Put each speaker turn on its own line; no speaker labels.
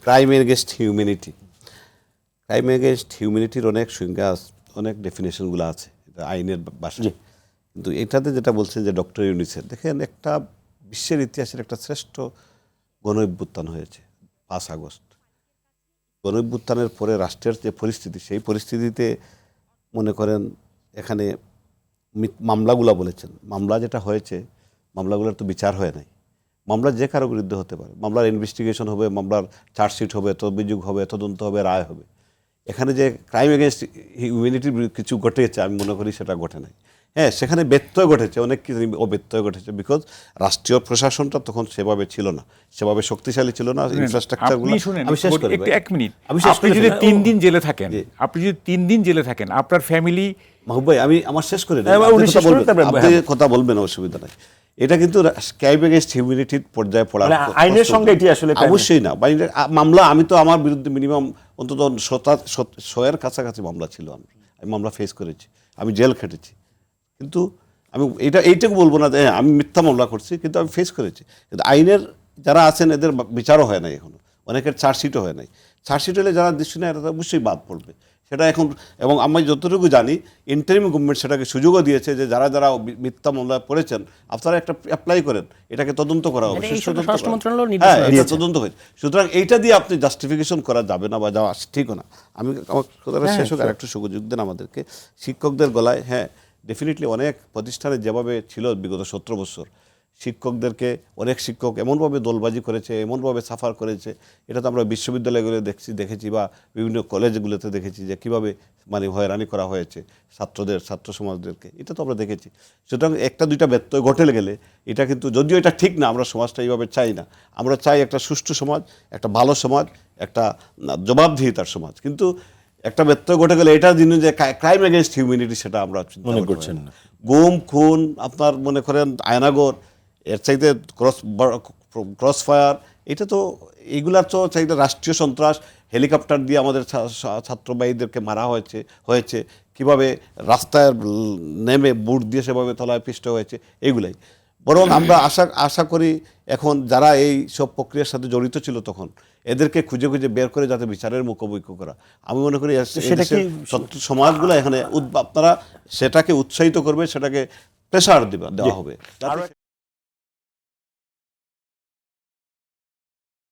Crime against humanity, crime against হিউম্যানিটির অনেক সংজ্ঞা, অনেক ডেফিনেশনগুলো আছে আইনের ভাষায়, কিন্তু এটাতে যেটা বলছেন যে ডক্টর ইউনিসের, দেখেন একটা বিশ্বের ইতিহাসের একটা শ্রেষ্ঠ গণঅভ্যুত্থান হয়েছে 5 আগস্ট। গণঅভ্যুত্থানের পরে রাষ্ট্রের যে পরিস্থিতি, সেই পরিস্থিতিতে মনে করেন এখানে মামলাগুলো বলেছেন, মামলা যেটা হয়েছে মামলাগুলোর তো বিচার হয় নাই। মামলা যে কারো বিরুদ্ধে হতে পারে, মামলার ইনভেস্টিগেশন হবে, মামলার চার্জশিট হবে, অভিযোগ হবে, তদন্ত হবে, রায় হবে। এখানে যে ক্রাইম এগেনস্ট হিউম্যানিটির কিছু ঘটেছে আমি মনে করি সেটা ঘটে নাই। হ্যাঁ, সেখানে ব্যত্যয় ঘটেছে, অনেক কিছু ব্যত্যয় ঘটেছে, বিকজ রাষ্ট্রীয় প্রশাসনটা তখন সেভাবে ছিল না, সেভাবে শক্তিশালী ছিল না, ইনফ্রাস্ট্রাকচারগুলো।
আমি শেষ করি এক মিনিট। আপনি যদি 3 দিন জেলে থাকেন, আপনি যদি 3 দিন জেলে থাকেন, আপনার ফ্যামিলি।
মাহবুব ভাই, আমি আমার শেষ করে দিই, আপনি কথা বলবেন, অসুবিধা নাই। এটা কিন্তু ক্রাইম এগেনস্ট হিউম্যানিটির পর্যায়ে পড়া
আইনের সঙ্গে এটি আসলে
অবশ্যই না। মামলা, আমি তো আমার বিরুদ্ধে মিনিমাম অন্তত 100-এর কাছাকাছি মামলা ছিল, আমি মামলা ফেস করেছি, আমি জেল খেটেছি। কিন্তু আমি এইটুকু বলবো না যে আমি মিথ্যা মামলা করছি, কিন্তু আমি ফেস করেছি। কিন্তু আইনের যারা আছেন এদের বিচারও হয় নাই এখনো, অনেকের চার্জশিটও হয় নাই। চার্জশিট হলে যারা দৃষ্টি নেয় তারা অবশ্যই বাদ পড়বে সেটা এখন। এবং আমি যতটুকু জানি ইন্টারিম গভর্নমেন্ট সেটাকে সুযোগও দিয়েছে যে যারা যারা মিথ্যা মামলা পড়েছেন আপনারা একটা অ্যাপ্লাই করেন, এটাকে তদন্ত করা হবে, হ্যাঁ, এটা তদন্ত হয়েছে। সুতরাং এইটা দিয়ে আপনি জাস্টিফিকেশন করা যাবে না বা যাওয়া ঠিকও না। আমি আমার কথাটা শেষ হোক আর একটু সুযোগ দেন আমাদেরকে। শিক্ষকদের গলায়, হ্যাঁ ডেফিনেটলি অনেক প্রতিষ্ঠানে যেভাবে ছিল বিগত 17 বছর, অনেক শিক্ষক এমনভাবে দলবাজি করেছে, এমনভাবে সাফার করেছে, এটা তো আমরা বিশ্ববিদ্যালয়গুলো দেখেছি বা বিভিন্ন কলেজগুলোতে দেখেছি যে কীভাবে মানে হয়রানি করা হয়েছে ছাত্র সমাজদেরকে, এটা তো আমরা দেখেছি। সুতরাং একটা দুইটা ব্যত্যয় ঘটে গেলে এটা কিন্তু, যদিও এটা ঠিক না, আমরা সমাজটা এইভাবে চাই না। আমরা চাই একটা সুষ্ঠু সমাজ, একটা ভালো সমাজ, একটা জবাবদিহিতার সমাজ। কিন্তু একটা ব্যত্যয় ঘটে গেলে এটার জন্য যে ক্রাইম এগেনস্ট হিউম্যানিটি, সেটা আমরা
মনে করছেন না।
গুম খুন, আপনার মনে করেন আয়নাগর, এর চাইতে ক্রস ফায়ার, এটা তো এইগুলার তো চাইতে রাষ্ট্রীয় সন্ত্রাস, হেলিকপ্টার দিয়ে আমাদের ছাত্রবাহীদেরকে মারা হয়েছে কিভাবে, রাস্তায় নেমে বুট দিয়ে সেভাবে তলায় পিষ্ট হয়েছে, এইগুলাই। বরং আমরা আশা করি এখন যারা এই সব প্রক্রিয়ার সাথে জড়িত ছিল তখন, এদেরকে খুঁজে খুঁজে বের করে যাতে বিচারের মুখোমুখি করা। আমি মনে করি সমাজগুলো এখানে আপনারা সেটাকে উৎসাহিত করবে, সেটাকে প্রেসার দেওয়া হবে।